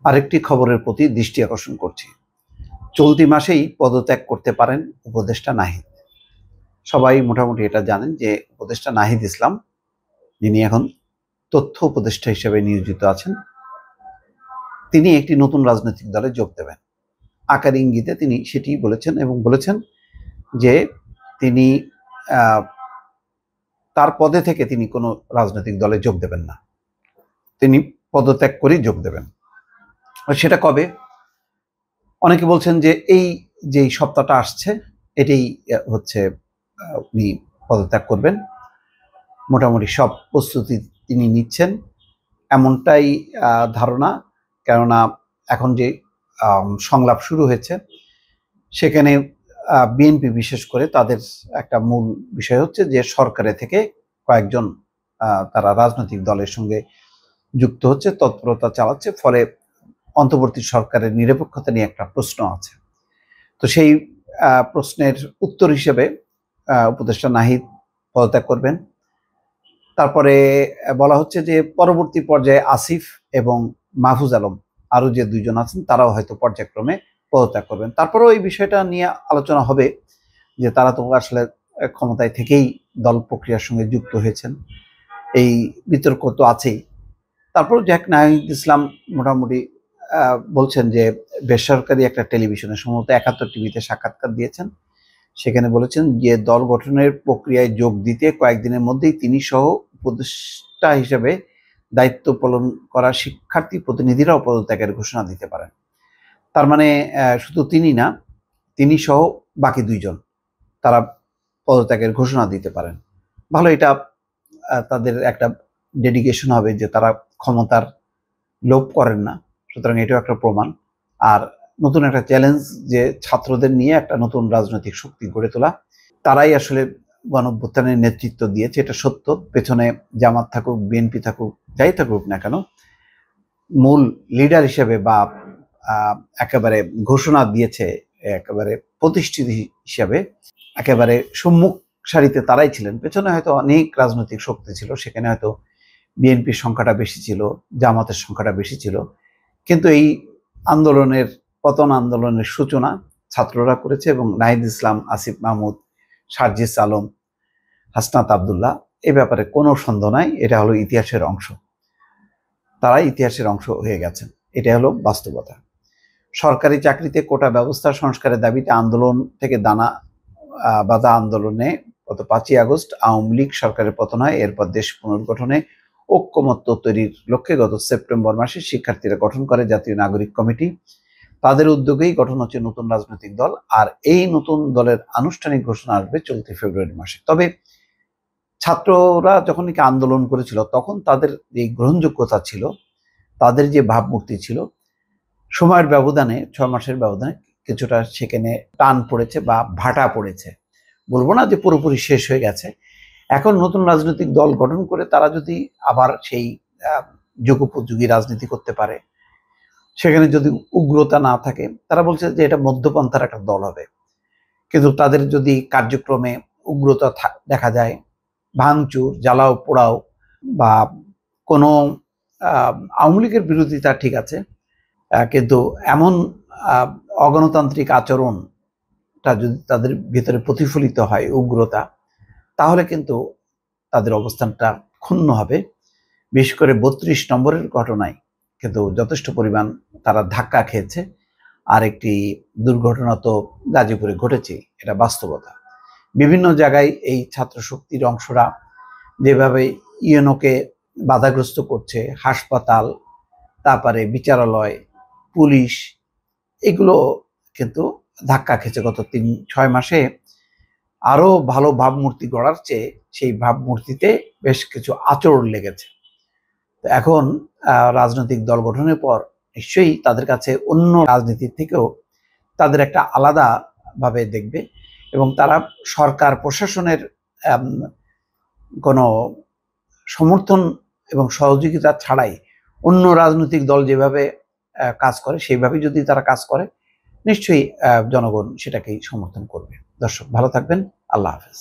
আরেকটি খবরের প্রতি দৃষ্টি আকর্ষণ করছি। চলতি মাসেই পদত্যাগ করতে পারেন উপদেষ্টা নাহিদ। সবাই মোটামুটি এটা জানেন যে উপদেষ্টা নাহিদ ইসলাম, যিনি এখন তথ্য উপদেষ্টা হিসেবে নিয়োজিত আছেন, তিনি একটি নতুন রাজনৈতিক দলে যোগ দেবেন। আকার ইঙ্গিতে তিনি সেটি বলেছেন এবং বলেছেন যে তিনি তার পদে থেকে তিনি কোনো রাজনৈতিক দলে যোগ দেবেন না, তিনি পদত্যাগ করেই যোগ দেবেন। সেটা কবে? অনেকে বলছেন যে এই যে সপ্তাহটা আসছে এটাই হচ্ছে উনি পদত্যাগ করবেন। মোটামুটি সব প্রস্তুতি তিনি নিচ্ছেন এমনটাই ধারণা। কেননা এখন যে সংলাপ শুরু হয়েছে সেখানে বিএনপি বিশেষ করে তাদের একটা মূল বিষয় হচ্ছে যে সরকারে থেকে কয়েকজন তারা রাজনৈতিক দলের সঙ্গে যুক্ত হচ্ছে, তৎপরতা চালাচ্ছে, ফলে অন্তর্বর্তী সরকারের নিরপেক্ষতা নিয়ে একটা প্রশ্ন আছে। তো সেই প্রশ্নের উত্তর হিসেবে উপদেষ্টা নাহিদ পদত্যাগ করবেন। তারপরে বলা হচ্ছে যে পরবর্তী পর্যায়ে আসিফ এবং মাহফুজ আলম আরও যে দুইজন আছেন তারাও হয়তো পর্যায়ক্রমে পদত্যাগ করবেন। তারপরেও এই বিষয়টা নিয়ে আলোচনা হবে যে তারা তো আসলে ক্ষমতায় থেকেই দল প্রক্রিয়ার সঙ্গে যুক্ত হয়েছেন, এই বিতর্ক তো আছেই। তারপর জ্যাক নাহিদ ইসলাম মোটামুটি বলছেন যে বেসরকারি একটা টেলিভিশনে সম্ভবত 71 টিভিতে সাক্ষাৎকার দিয়েছেন, সেখানে বলেছেন যে দল গঠনের প্রক্রিয়ায় যোগ দিতে কয়েকদিনের মধ্যেই তিনি সহ উপদেষ্টা হিসেবে দায়িত্ব পালন করা শিক্ষার্থী প্রতিনিধিরাও পদত্যাগের ঘোষণা দিতে পারেন। তার মানে শুধু তিনি না, তিনি সহ বাকি দুইজন তারা পদত্যাগের ঘোষণা দিতে পারেন। ভালো, এটা তাদের একটা ডেডিকেশন হবে যে তারা ক্ষমতার লোভ করেন না, সুতরাং এটাও একটা প্রমাণ। আর নতুন একটা চ্যালেঞ্জ যে ছাত্রদের নিয়ে একটা নতুন রাজনৈতিক শক্তি গড়ে তোলা, তারাই আসলে গণঅভ্যুত্থানের নেতৃত্ব দিয়েছে, এটা সত্য। পেছনে জামাত থাকুক, বিএনপি থাকুক, যাই থাকুক না কেন, মূল লিডার হিসেবে বা একেবারে ঘোষণা দিয়েছে একেবারে প্রতিষ্ঠিত হিসাবে, একেবারে সম্মুখ সারিতে তারাই ছিলেন। পেছনে হয়তো অনেক রাজনৈতিক শক্তি ছিল, সেখানে হয়তো বিএনপির সংখ্যাটা বেশি ছিল, জামাতের সংখ্যাটা বেশি ছিল, কিন্তু এই আন্দোলনের পতন আন্দোলনের সূচনা ছাত্ররা করেছে এবং নাহিদ ইসলাম, আসিফ মাহমুদ, সার্জিস আলম, হাসনাত আবদুল্লাহ, এ ব্যাপারে কোনো সন্দেহ নাই, এটা হলো ইতিহাসের অংশ। তারা ইতিহাসের অংশ হয়ে গেছেন, এটা হলো বাস্তবতা। সরকারি চাকরিতে কোটা ব্যবস্থা সংস্কারের দাবিতে আন্দোলন থেকে দানা বাঁধা আন্দোলনে গত 5ই আগস্ট আওয়ামী লীগ সরকারের পতন হয়। এরপর দেশ পুনর্গঠনে ঐক্যমত্য তৈরির লক্ষ্যে গত সেপ্টেম্বর মাসে শিক্ষার্থীরা গঠন করে জাতীয় নাগরিক কমিটি। তাদের উদ্যোগেই গঠন হচ্ছে নতুন রাজনৈতিক দল, আর এই নতুন দলের আনুষ্ঠানিক ঘোষণা আসবে চলতি ফেব্রুয়ারি মাসে। তবে ছাত্ররা যখন নাকি আন্দোলন করেছিল তখন তাদের যে গ্রহণযোগ্যতা ছিল, তাদের যে ভাবমূর্তি ছিল, সময়ের ব্যবধানে 6 মাসের ব্যবধানে কিছুটা সেখানে টান পড়েছে বা ভাটা পড়েছে। বলবো না যে পুরোপুরি শেষ হয়ে গেছে। এখন নতুন রাজনৈতিক দল গঠন করে তারা যদি আবার সেই যুগোপযোগী রাজনীতি করতে পারে, সেখানে যদি উগ্রতা না থাকে, তারা বলছে যে এটা মধ্যপন্থার একটা দল হবে। কিন্তু তাদের যদি কার্যক্রমে উগ্রতা দেখা যায়, ভাঙচুর, জ্বালাও পোড়াও বা কোনো আওয়ামী লীগের বিরোধিতা ঠিক আছে, কিন্তু এমন অগণতান্ত্রিক আচরণটা যদি তাদের ভিতরে প্রতিফলিত হয়, উগ্রতা, তাহলে কিন্তু তাদের অবস্থানটা ক্ষুণ্ণ হবে। বিশেষ করে 32 নম্বরের ঘটনায় কিন্তু যথেষ্ট পরিমাণ তারা ধাক্কা খেয়েছে। আর একটি দুর্ঘটনা তো গাজীপুরে ঘটেছে, এটা বাস্তবতা। বিভিন্ন জায়গায় এই ছাত্র শক্তির অংশরা যেভাবে ইউএনওকে বাধাগ্রস্ত করছে, হাসপাতাল, তারপরে বিচারালয়, পুলিশ, এগুলো কিন্তু ধাক্কা খেয়েছে গত 6 মাসে। আরো ভালো ভাবমূর্তি গড়ার চেয়ে সেই ভাবমূর্তিতে বেশ কিছু আচরণ লেগেছে। তো এখন রাজনৈতিক দল গঠনের পর নিশ্চয়ই তাদের কাছে অন্য রাজনীতির থেকেও তাদের একটা আলাদা ভাবে দেখবে এবং তারা সরকার প্রশাসনের কোনো সমর্থন এবং সহযোগিতা ছাড়াই অন্য রাজনৈতিক দল যেভাবে কাজ করে সেইভাবে যদি তারা কাজ করে, নিশ্চয়ই জনগণ সেটাকেই সমর্থন করবে। দর্শক ভালো থাকবেন, আল্লাহ হাফেজ।